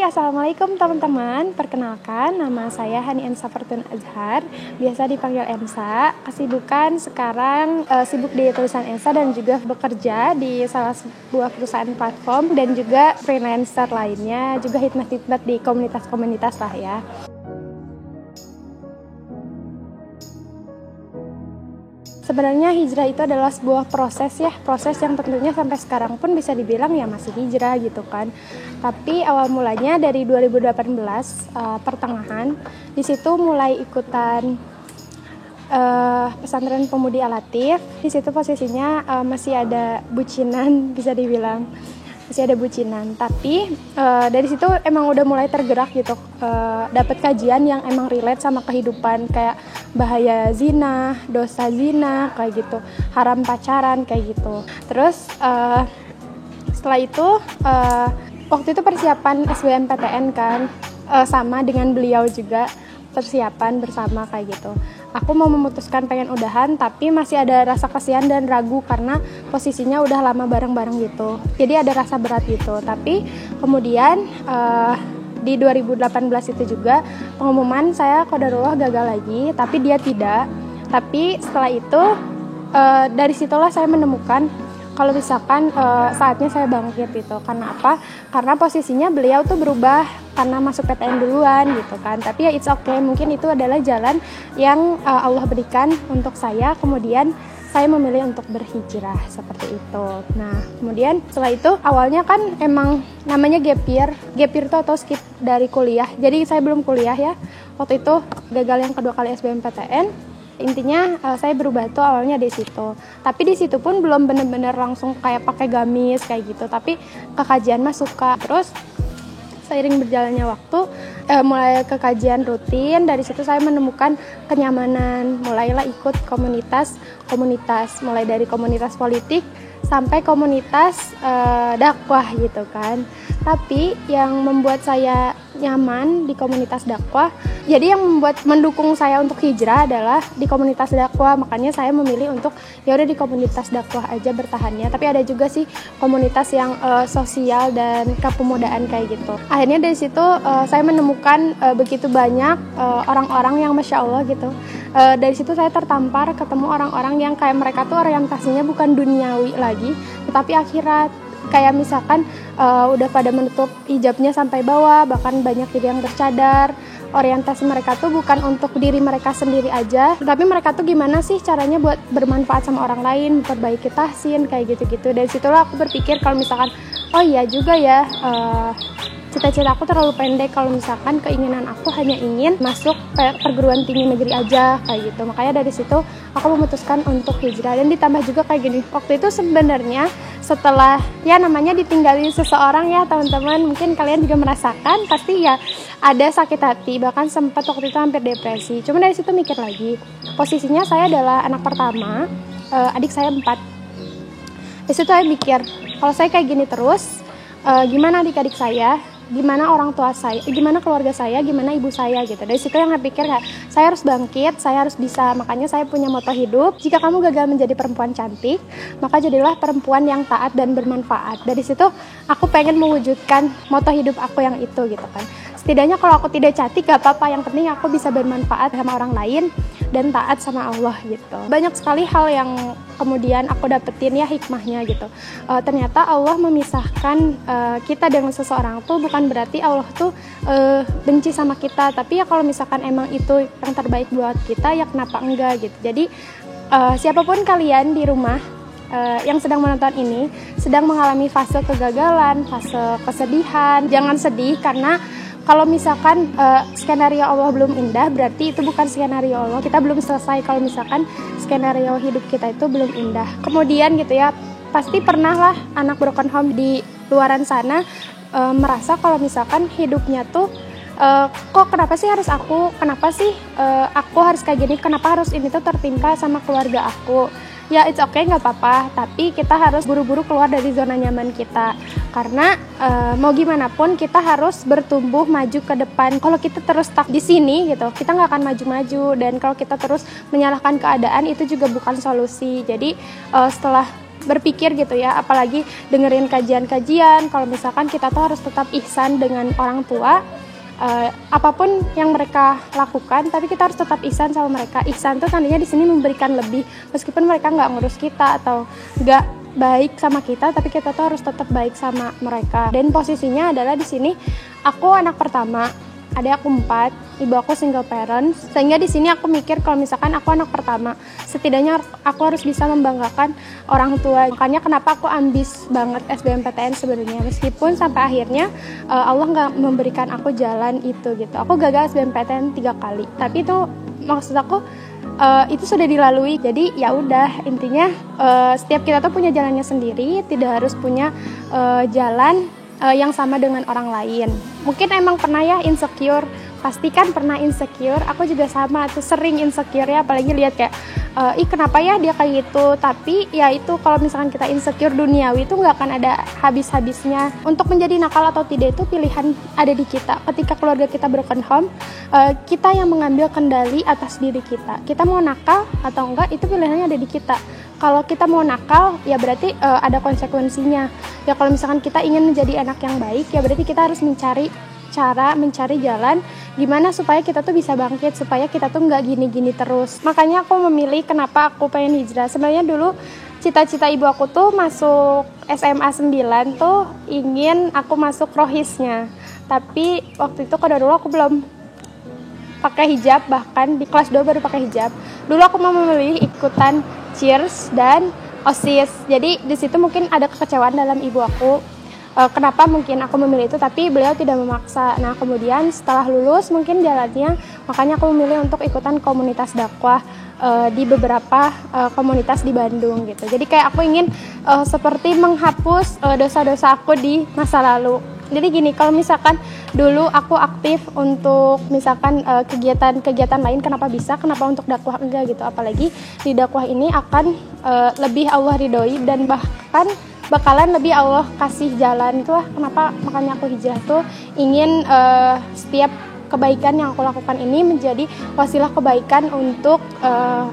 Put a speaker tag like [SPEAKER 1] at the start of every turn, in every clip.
[SPEAKER 1] Hai, Assalamualaikum teman-teman. Perkenalkan, nama saya Hani Ensa Fortun Azhar, biasa dipanggil Ensa. Kesibukan sekarang sibuk di tulisan Ensa dan juga bekerja di salah sebuah perusahaan platform dan juga freelancer lainnya, juga khidmat-khidmat di komunitas-komunitas lah ya. Sebenarnya hijrah itu adalah sebuah proses yang tentunya sampai sekarang pun bisa dibilang ya masih hijrah gitu kan. Tapi awal mulanya dari 2018 pertengahan, di situ mulai ikutan pesantren pemudi Al-Latif. Di situ posisinya masih ada bucinan, bisa dibilang masih ada bucinan. Tapi dari situ emang udah mulai tergerak gitu, dapat kajian yang emang relate sama kehidupan, kayak bahaya zina, dosa zina kayak gitu, haram pacaran kayak gitu. Terus setelah itu waktu itu persiapan SBMPTN kan, sama dengan beliau juga persiapan bersama kayak gitu. Aku mau memutuskan pengen udahan, tapi masih ada rasa kasihan dan ragu karena posisinya udah lama bareng-bareng gitu. Jadi ada rasa berat gitu. Tapi kemudian di 2018 itu juga pengumuman saya qadarullah gagal lagi, tapi dia tidak. Tapi setelah itu dari situlah saya menemukan kalau misalkan saatnya saya bangkit gitu. Karena apa? Karena posisinya beliau tuh berubah karena masuk PTN duluan gitu kan. Tapi ya it's okay, mungkin itu adalah jalan yang Allah berikan untuk saya. Kemudian saya memilih untuk berhijrah seperti itu. Nah, kemudian setelah itu awalnya kan emang namanya gap year itu atau skip dari kuliah. Jadi saya belum kuliah ya. Waktu itu gagal yang kedua kali SBMPTN. Intinya saya berubah tuh awalnya di situ. Tapi di situ pun belum benar-benar langsung kayak pakai gamis kayak gitu. Tapi ke kajian mah suka. Terus seiring berjalannya waktu, mulai ke kajian rutin. Dari situ saya menemukan kenyamanan. Mulailah ikut komunitas. Mulai dari komunitas politik sampai komunitas dakwah gitu kan. Tapi yang membuat saya nyaman di komunitas dakwah, jadi yang mendukung saya untuk hijrah adalah di komunitas dakwah. Makanya saya memilih untuk ya udah di komunitas dakwah aja bertahannya. Tapi ada juga sih komunitas yang sosial dan kepemudaan kayak gitu. Akhirnya dari situ saya menemukan begitu banyak orang-orang yang masya Allah gitu. Dari situ saya tertampar ketemu orang-orang yang kayak mereka tuh orientasinya bukan duniawi lagi, tetapi akhirat. Kayak misalkan udah pada menutup hijabnya sampai bawah, bahkan banyak juga yang bercadar. Orientasi mereka tuh bukan untuk diri mereka sendiri aja, tapi mereka tuh gimana sih caranya buat bermanfaat sama orang lain, memperbaiki tahsin, kayak gitu-gitu. Dari situlah aku berpikir kalau misalkan, oh iya juga ya, cita-cita aku terlalu pendek kalau misalkan keinginan aku hanya ingin masuk perguruan tinggi negeri aja kayak gitu. Makanya dari situ aku memutuskan untuk hijrah. Dan ditambah juga kayak gini, waktu itu sebenarnya setelah ya namanya ditinggalin seseorang ya teman-teman, mungkin kalian juga merasakan pasti ya ada sakit hati, bahkan sempat waktu itu hampir depresi. Cuma dari situ mikir lagi, posisinya saya adalah anak pertama, adik saya 4. Di situ saya mikir, kalau saya kayak gini terus, gimana adik-adik saya, gimana orang tua saya, gimana keluarga saya, gimana ibu saya gitu. Dari situ yang saya pikir kayak saya harus bangkit, saya harus bisa. Makanya saya punya moto hidup, jika kamu gagal menjadi perempuan cantik, maka jadilah perempuan yang taat dan bermanfaat. Dari situ aku pengen mewujudkan moto hidup aku yang itu gitu kan. Setidaknya kalau aku tidak cantik gak apa-apa, yang penting aku bisa bermanfaat sama orang lain dan taat sama Allah gitu. Banyak sekali hal yang kemudian aku dapetin ya hikmahnya gitu. Ternyata Allah memisahkan kita dengan seseorang tuh bukan berarti Allah tuh benci sama kita. Tapi ya kalau misalkan emang itu yang terbaik buat kita, ya kenapa enggak gitu. Jadi siapapun kalian di rumah yang sedang menonton ini, sedang mengalami fase kegagalan, fase kesedihan, jangan sedih karena kalau misalkan skenario Allah belum indah, berarti itu bukan skenario Allah. Kita belum selesai kalau misalkan skenario hidup kita itu belum indah. Kemudian gitu ya, pasti pernah lah anak broken home di luaran sana merasa kalau misalkan hidupnya tuh kok kenapa sih harus aku, kenapa sih aku harus kayak gini, kenapa harus ini tuh tertimpa sama keluarga aku. Ya it's okay, gak apa-apa, tapi kita harus buru-buru keluar dari zona nyaman kita. Karena mau gimana pun kita harus bertumbuh maju ke depan. Kalau kita terus stuck di sini gitu, kita gak akan maju-maju. Dan kalau kita terus menyalahkan keadaan, itu juga bukan solusi. Jadi setelah berpikir gitu ya, apalagi dengerin kajian-kajian kalau misalkan kita tuh harus tetap ihsan dengan orang tua. Apapun yang mereka lakukan, tapi kita harus tetap ihsan sama mereka. Ihsan tuh tandanya di sini memberikan lebih, meskipun mereka nggak ngurus kita atau nggak baik sama kita, tapi kita tuh harus tetap baik sama mereka. Dan posisinya adalah di sini aku anak pertama, adik aku 4, ibu aku single parent, sehingga di sini aku mikir kalau misalkan aku anak pertama, setidaknya aku harus bisa membanggakan orang tua. Makanya kenapa aku ambis banget SBMPTN sebenarnya, meskipun sampai akhirnya Allah nggak memberikan aku jalan itu gitu. Aku gagal SBMPTN 3 kali, tapi itu maksud aku itu sudah dilalui. Jadi ya udah, intinya setiap kita tuh punya jalannya sendiri, tidak harus punya jalan yang sama dengan orang lain. Mungkin emang pernah ya insecure, pasti kan pernah insecure. Aku juga sama tuh, sering insecure ya, apalagi lihat kayak kenapa ya dia kayak gitu. Tapi ya itu, kalau misalkan kita insecure duniawi itu nggak akan ada habis-habisnya. Untuk menjadi nakal atau tidak itu pilihan ada di kita. Ketika keluarga kita broken home, kita yang mengambil kendali atas diri kita. Kita mau nakal atau enggak itu pilihannya ada di kita. Kalau kita mau nakal, ya berarti ada konsekuensinya. Ya kalau misalkan kita ingin menjadi anak yang baik, ya berarti kita harus mencari cara, mencari jalan gimana supaya kita tuh bisa bangkit, supaya kita tuh nggak gini-gini terus. Makanya aku memilih kenapa aku pengen hijrah. Sebenarnya dulu cita-cita ibu aku tuh masuk SMA 9 tuh ingin aku masuk rohisnya. Tapi waktu itu dulu aku belum pakai hijab, bahkan di kelas 2 baru pakai hijab. Dulu aku mau memilih ikutan Cheers dan OSIS. Jadi di situ mungkin ada kekecewaan dalam ibu aku. Kenapa mungkin aku memilih itu, tapi beliau tidak memaksa. Nah kemudian setelah lulus mungkin jalannya, makanya aku memilih untuk ikutan komunitas dakwah di beberapa komunitas di Bandung gitu. Jadi kayak aku ingin seperti menghapus dosa-dosa aku di masa lalu. Jadi gini, kalau misalkan dulu aku aktif untuk misalkan kegiatan-kegiatan lain, kenapa bisa, kenapa untuk dakwah enggak gitu. Apalagi di dakwah ini akan lebih Allah ridhoi dan bahkan bakalan lebih Allah kasih jalan. Itulah kenapa makanya aku hijrah tuh ingin setiap kebaikan yang aku lakukan ini menjadi wasilah kebaikan untuk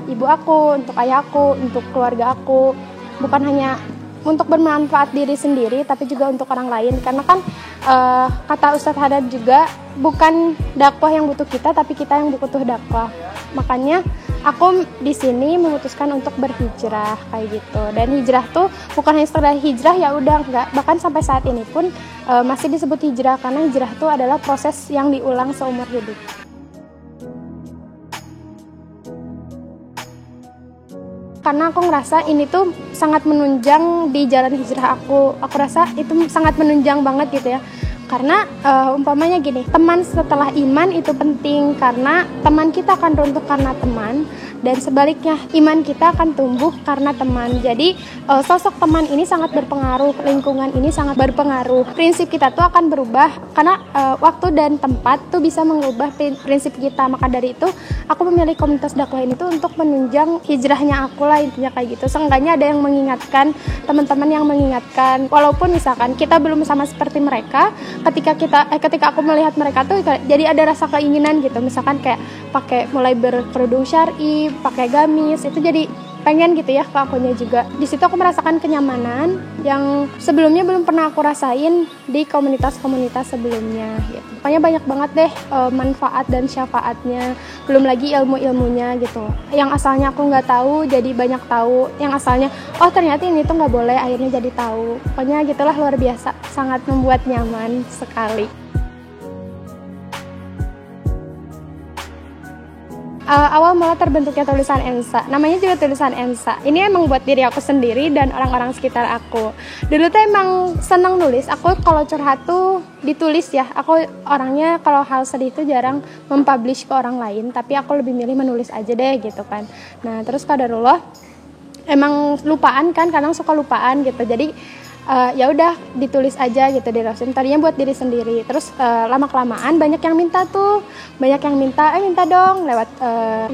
[SPEAKER 1] ibu aku, untuk ayahku, untuk keluarga aku. Bukan hanya untuk bermanfaat diri sendiri, tapi juga untuk orang lain. Karena kan kata Ustadz Hadad juga, bukan dakwah yang butuh kita, tapi kita yang butuh dakwah. Makanya aku di sini memutuskan untuk berhijrah kayak gitu. Dan hijrah tuh bukan hanya sekedar hijrah ya udah, enggak. Bahkan sampai saat ini pun masih disebut hijrah, karena hijrah tuh adalah proses yang diulang seumur hidup. Karena aku ngerasa ini tuh sangat menunjang di jalan hijrah aku. Aku rasa itu sangat menunjang banget gitu ya. Karena umpamanya gini, teman setelah iman itu penting, karena teman kita akan runtuh karena teman, dan sebaliknya iman kita akan tumbuh karena teman. Jadi sosok teman ini sangat berpengaruh, lingkungan ini sangat berpengaruh. Prinsip kita tuh akan berubah karena waktu dan tempat tuh bisa mengubah prinsip kita. Maka dari itu aku memilih komunitas dakwah ini tuh untuk menunjang hijrahnya aku lah, intinya kayak gitu. Seenggaknya ada yang mengingatkan, teman-teman yang mengingatkan. Walaupun misalkan kita belum sama seperti mereka, ketika aku melihat mereka tuh jadi ada rasa keinginan gitu. Misalkan kayak mulai berkerudung syar'i, pakai gamis, itu jadi pengen gitu ya ke akunya juga. Di situ aku merasakan kenyamanan yang sebelumnya belum pernah aku rasain di komunitas-komunitas sebelumnya gitu. Pokoknya banyak banget deh manfaat dan syafaatnya, belum lagi ilmu-ilmunya gitu. Yang asalnya aku nggak tahu jadi banyak tahu, yang asalnya oh ternyata ini tuh nggak boleh, akhirnya jadi tahu. Pokoknya gitulah, luar biasa, sangat membuat nyaman sekali. Awal mula terbentuknya tulisan ENSA, namanya juga tulisan ENSA. Ini emang buat diri aku sendiri dan orang-orang sekitar aku. Dulu tuh emang seneng nulis. Aku kalau curhat tuh ditulis ya. Aku orangnya kalau hal sedih itu jarang mempublish ke orang lain, tapi aku lebih milih menulis aja deh gitu kan. Nah terus qadarullah, emang lupaan kan, kadang suka lupaan gitu. Jadi ya udah ditulis aja gitu di resume. Tadinya buat diri sendiri, terus lama-kelamaan banyak yang minta minta dong lewat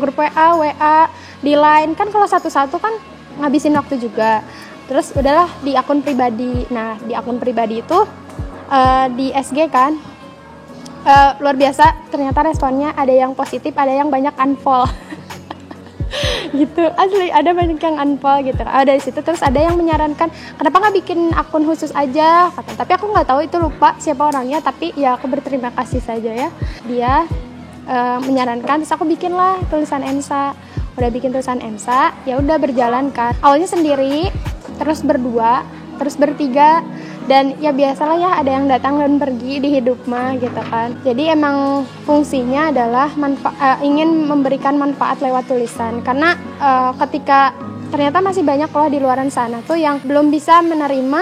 [SPEAKER 1] grup WA di Line kan. Kalau satu-satu kan ngabisin waktu juga. Terus udahlah di akun pribadi. Nah di akun pribadi itu di SG kan luar biasa, ternyata responnya ada yang positif, ada yang banyak unfollow. gitu. Asli ada banyak yang unfollow gitu. Dari situ terus ada yang menyarankan kenapa nggak bikin akun khusus aja kata. Tapi aku nggak tahu, itu lupa siapa orangnya, tapi ya aku berterima kasih saja ya. Dia menyarankan, terus aku bikinlah tulisan Ensa. Udah bikin tulisan Ensa, ya udah berjalan kan. Awalnya sendiri, terus berdua, terus bertiga, dan ya biasalah ya ada yang datang dan pergi di hidup mah gitu kan. Jadi emang fungsinya adalah ingin memberikan manfaat lewat tulisan, karena ketika ternyata masih banyak loh di luaran sana tuh yang belum bisa menerima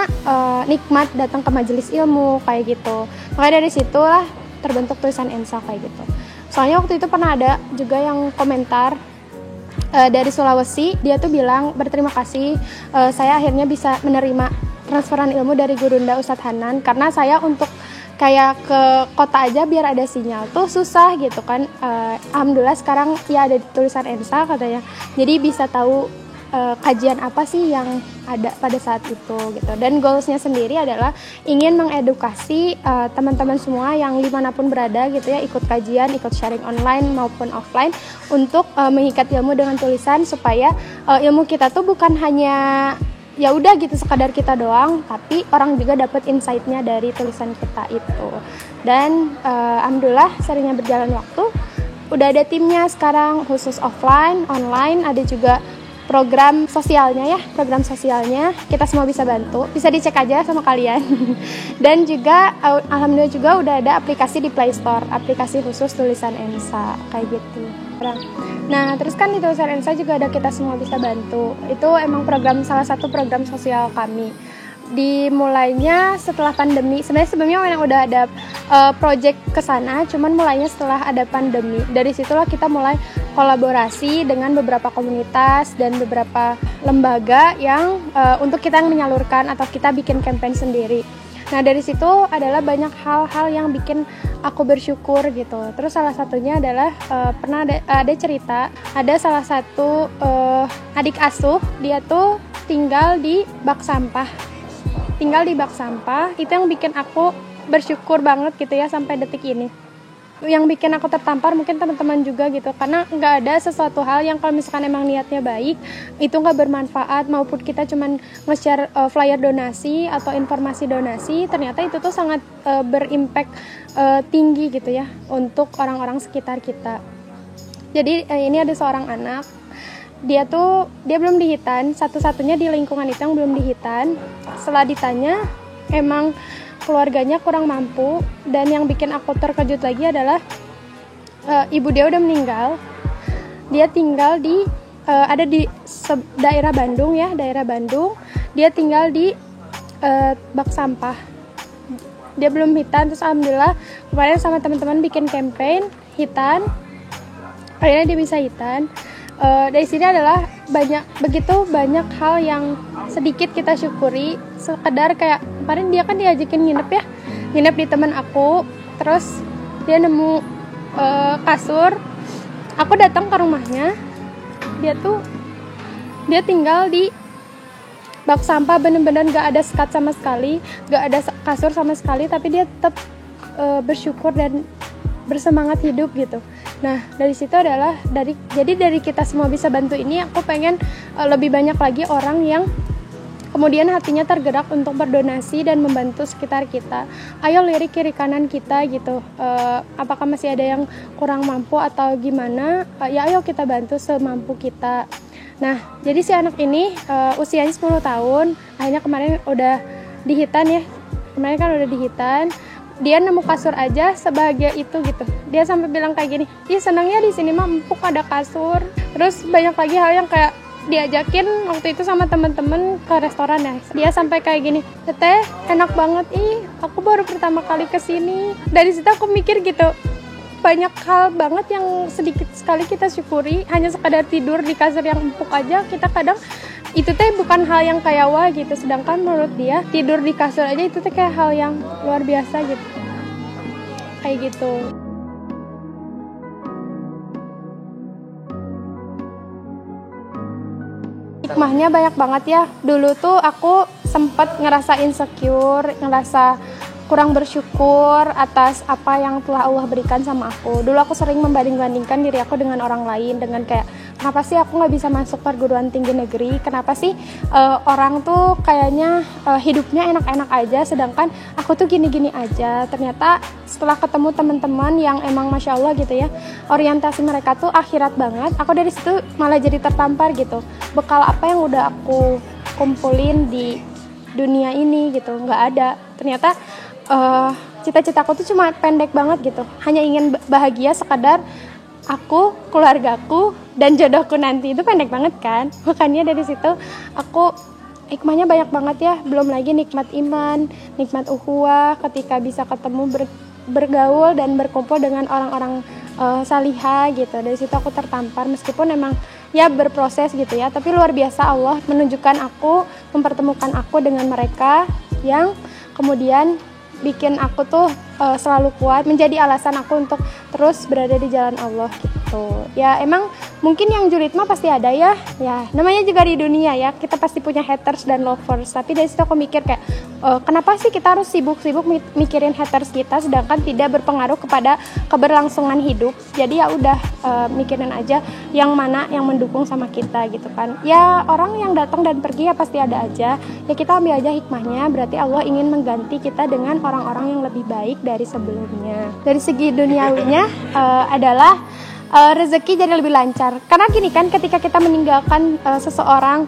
[SPEAKER 1] nikmat datang ke majelis ilmu kayak gitu. Makanya dari situlah terbentuk tulisan Ensa kayak gitu. Soalnya waktu itu pernah ada juga yang komentar dari Sulawesi, dia tuh bilang berterima kasih saya akhirnya bisa menerima transferan ilmu dari Gurunda Ustadz Hanan, karena saya untuk kayak ke kota aja biar ada sinyal tuh susah gitu kan. Alhamdulillah sekarang ya ada tulisan Ensa katanya, jadi bisa tahu kajian apa sih yang ada pada saat itu gitu. Dan goalsnya sendiri adalah ingin mengedukasi teman-teman semua yang dimanapun berada gitu ya, ikut kajian, ikut sharing online maupun offline, untuk mengikat ilmu dengan tulisan, supaya ilmu kita tuh bukan hanya ya udah gitu sekadar kita doang, tapi orang juga dapat insight-nya dari tulisan kita itu. Dan alhamdulillah seringnya berjalan waktu, udah ada timnya sekarang khusus offline, online, ada juga program sosialnya kita semua bisa bantu, bisa dicek aja sama kalian. Dan juga alhamdulillah juga udah ada aplikasi di Play Store, aplikasi khusus tulisan Ensa kayak gitu. Nah terus kan di tulisan Ensa juga ada kita semua bisa bantu, itu emang salah satu program sosial kami. Dimulainya setelah pandemi. Sebenarnya sebelumnya memang udah ada project ke sana, cuman mulainya setelah ada pandemi. Dari situlah kita mulai kolaborasi dengan beberapa komunitas dan beberapa lembaga yang untuk kita yang menyalurkan atau kita bikin campaign sendiri. Nah dari situ adalah banyak hal-hal yang bikin aku bersyukur gitu. Terus salah satunya adalah pernah ada cerita, ada salah satu adik asuh, dia tuh tinggal di bak sampah, itu yang bikin aku bersyukur banget gitu ya sampai detik ini. Yang bikin aku tertampar mungkin teman-teman juga gitu, karena nggak ada sesuatu hal yang kalau misalkan emang niatnya baik itu nggak bermanfaat, maupun kita cuman nge-share flyer donasi atau informasi donasi, ternyata itu tuh sangat berimpact tinggi gitu ya untuk orang-orang sekitar kita. Jadi ini ada seorang anak, dia belum dihitan, satu-satunya di lingkungan itu yang belum dihitan. Setelah ditanya, emang keluarganya kurang mampu, dan yang bikin aku terkejut lagi adalah ibu dia udah meninggal. Dia tinggal di ada di daerah Bandung. Dia tinggal di bak sampah. Dia belum hitan, terus alhamdulillah kemarin sama teman-teman bikin campaign hitan. Akhirnya dia bisa hitan. Dari sini adalah begitu banyak hal yang sedikit kita syukuri. Sekedar kayak kemarin dia kan diajakin nginep di teman aku, terus dia nemu kasur, aku datang ke rumahnya, dia tinggal di bak sampah, bener-bener gak ada sekat sama sekali, gak ada kasur sama sekali, tapi dia tetap bersyukur dan bersemangat hidup gitu. Nah dari situ adalah dari kita semua bisa bantu ini, aku pengen lebih banyak lagi orang yang kemudian hatinya tergerak untuk berdonasi dan membantu sekitar kita. Ayo lirik kiri kanan kita gitu, apakah masih ada yang kurang mampu atau gimana, ya ayo kita bantu semampu kita. Nah jadi si anak ini usianya 10 tahun, akhirnya kemarin udah dihitan. Dia nemu kasur aja sebahagia itu gitu. Dia sampai bilang kayak gini, "Ih, senangnya di sini mah empuk ada kasur." Terus banyak lagi hal yang kayak diajakin waktu itu sama temen-temen ke restoran ya. Dia sampai kayak gini, "Teteh, enak banget. Ih, aku baru pertama kali kesini." Dari situ aku mikir gitu, banyak hal banget yang sedikit sekali kita syukuri. Hanya sekadar tidur di kasur yang empuk aja, kita kadang itu teh bukan hal yang kayak wah gitu, sedangkan menurut dia tidur di kasur aja itu teh kayak hal yang luar biasa gitu, kayak gitu. Hikmahnya banyak banget ya. Dulu tuh aku sempat ngerasa insecure, ngerasa kurang bersyukur atas apa yang telah Allah berikan sama aku. Dulu aku sering membanding-bandingkan diri aku dengan orang lain, dengan kayak kenapa sih aku nggak bisa masuk perguruan tinggi negeri, kenapa sih orang tuh kayaknya hidupnya enak-enak aja, sedangkan aku tuh gini-gini aja. Ternyata setelah ketemu teman-teman yang emang Masya Allah gitu ya, orientasi mereka tuh akhirat banget, aku dari situ malah jadi tertampar gitu. Bekal apa yang udah aku kumpulin di dunia ini gitu, nggak ada. Ternyata cita-citaku tuh cuma pendek banget gitu, hanya ingin bahagia sekadar aku, keluargaku, dan jodohku nanti. Itu pendek banget kan. Makanya dari situ aku hikmahnya banyak banget ya. Belum lagi nikmat iman, nikmat ukhuwah ketika bisa ketemu bergaul dan berkumpul dengan orang-orang salihah gitu. Dari situ aku tertampar meskipun emang ya berproses gitu ya, tapi luar biasa Allah menunjukkan aku, mempertemukan aku dengan mereka yang kemudian bikin aku tuh selalu kuat, menjadi alasan aku untuk terus berada di jalan Allah gitu. Ya emang mungkin yang julid mah pasti ada ya namanya juga di dunia ya, kita pasti punya haters dan lovers. Tapi dari situ aku mikir kayak kenapa sih kita harus sibuk-sibuk mikirin haters kita sedangkan tidak berpengaruh kepada keberlangsungan hidup. Jadi ya udah mikirin aja yang mana yang mendukung sama kita gitu kan. Ya orang yang datang dan pergi ya pasti ada aja. Ya kita ambil aja hikmahnya, berarti Allah ingin mengganti kita dengan orang-orang yang lebih baik dari sebelumnya. Dari segi duniawinya adalah rezeki jadi lebih lancar. Karena gini kan, ketika kita meninggalkan seseorang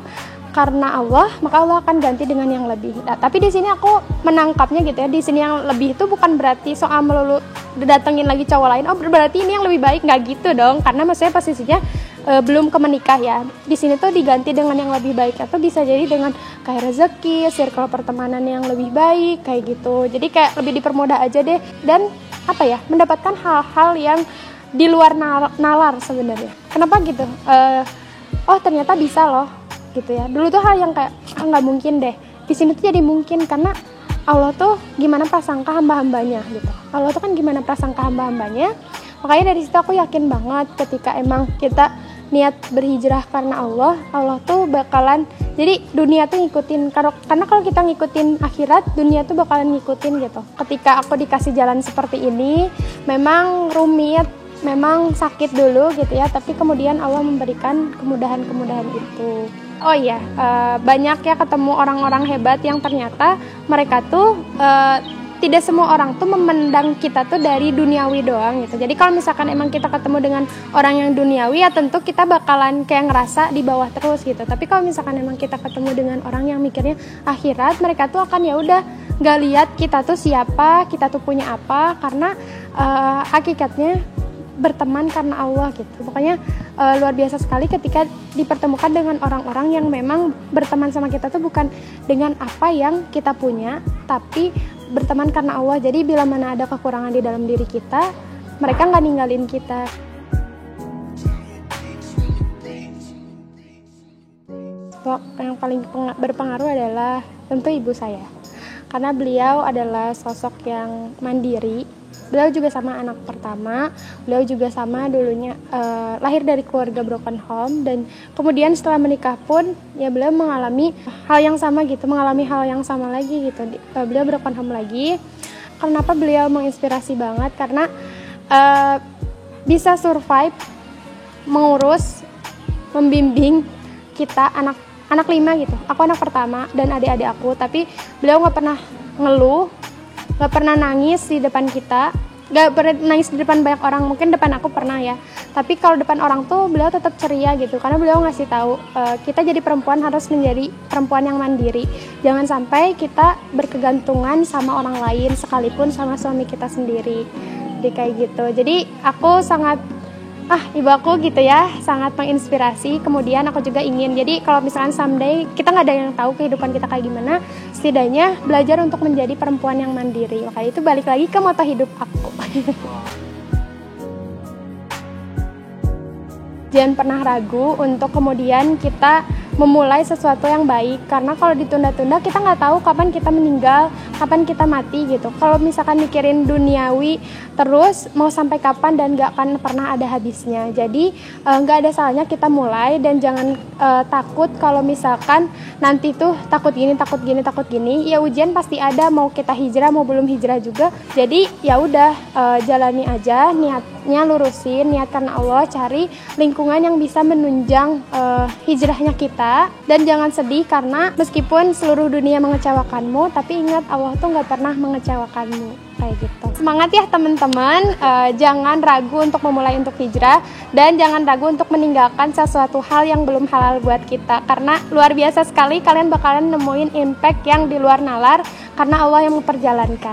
[SPEAKER 1] karena Allah, maka Allah akan ganti dengan yang lebih. Nah, tapi di sini aku menangkapnya gitu ya. Di sini yang lebih itu bukan berarti soal melulu datengin lagi cowok lain. Oh, berarti ini yang lebih baik, nggak gitu dong. Karena maksudnya posisinya belum ke menikah ya. Di sini tuh diganti dengan yang lebih baik, atau bisa jadi dengan kayak rezeki, circle pertemanan yang lebih baik kayak gitu. Jadi kayak lebih dipermudah aja deh, dan apa ya, mendapatkan hal-hal yang di luar nalar sebenarnya. Kenapa gitu? Oh ternyata bisa loh gitu ya. Dulu tuh hal yang kayak nggak mungkin deh. Di sini tuh jadi mungkin karena Allah tuh gimana prasangka hamba-hambanya gitu. Allah tuh kan gimana prasangka hamba-hambanya. Makanya dari situ aku yakin banget ketika emang kita niat berhijrah karena Allah, Allah tuh bakalan, jadi dunia tuh ngikutin. Karena kalau kita ngikutin akhirat, dunia tuh bakalan ngikutin gitu. Ketika aku dikasih jalan seperti ini, memang rumit, memang sakit dulu gitu ya, tapi kemudian Allah memberikan kemudahan-kemudahan itu. Oh iya, banyak ya ketemu orang-orang hebat yang ternyata mereka tuh tidak semua orang tuh memandang kita tuh dari duniawi doang gitu. Jadi kalau misalkan emang kita ketemu dengan orang yang duniawi, ya tentu kita bakalan kayak ngerasa di bawah terus gitu. Tapi kalau misalkan emang kita ketemu dengan orang yang mikirnya akhirat, mereka tuh akan ya udah nggak lihat kita tuh siapa, kita tuh punya apa, karena hakikatnya berteman karena Allah gitu. Pokoknya luar biasa sekali ketika dipertemukan dengan orang-orang yang memang berteman sama kita tuh bukan dengan apa yang kita punya, tapi berteman karena Allah. Jadi bila mana ada kekurangan di dalam diri kita, mereka nggak ninggalin kita. Yang paling berpengaruh adalah tentu ibu saya, karena beliau adalah sosok yang mandiri. Beliau juga sama anak pertama, beliau juga sama dulunya lahir dari keluarga broken home, dan kemudian setelah menikah pun ya beliau mengalami hal yang sama gitu, mengalami hal yang sama lagi gitu. Beliau broken home lagi. Kenapa beliau menginspirasi banget? Karena bisa survive, mengurus, membimbing kita anak 5 gitu. Aku anak pertama dan adik-adik aku, tapi beliau nggak pernah ngeluh, nggak pernah nangis di depan kita, nggak pernah nangis di depan banyak orang. Mungkin depan aku pernah ya, tapi kalau depan orang tuh beliau tetap ceria gitu, karena beliau ngasih tahu kita jadi perempuan harus menjadi perempuan yang mandiri. Jangan sampai kita berkegantungan sama orang lain, sekalipun sama suami kita sendiri. Jadi kayak gitu. Jadi aku sangat ibu aku gitu ya, sangat menginspirasi. Kemudian aku juga ingin, jadi kalau misalkan someday kita nggak ada yang tahu kehidupan kita kayak gimana, setidaknya belajar untuk menjadi perempuan yang mandiri. Makanya itu balik lagi ke moto hidup aku. Jangan pernah ragu untuk kemudian kita memulai sesuatu yang baik, karena kalau ditunda-tunda kita nggak tahu kapan kita meninggal, kapan kita mati gitu. Kalau misalkan mikirin duniawi terus mau sampai kapan dan nggak akan pernah ada habisnya. Jadi nggak ada salahnya kita mulai, dan jangan takut kalau misalkan nanti tuh takut gini. Ya ujian pasti ada, mau kita hijrah mau belum hijrah juga. Jadi ya udah jalani aja, niatnya lurusin, niat karena Allah, cari lingkungan yang bisa menunjang hijrahnya kita, dan jangan sedih karena meskipun seluruh dunia mengecewakanmu, tapi ingat Allah tuh nggak pernah mengecewakanmu. Kayak gitu. Semangat ya teman-teman, jangan ragu untuk memulai untuk hijrah, dan jangan ragu untuk meninggalkan sesuatu hal yang belum halal buat kita, karena luar biasa sekali kalian bakalan nemuin impact yang di luar nalar karena Allah yang memperjalankan.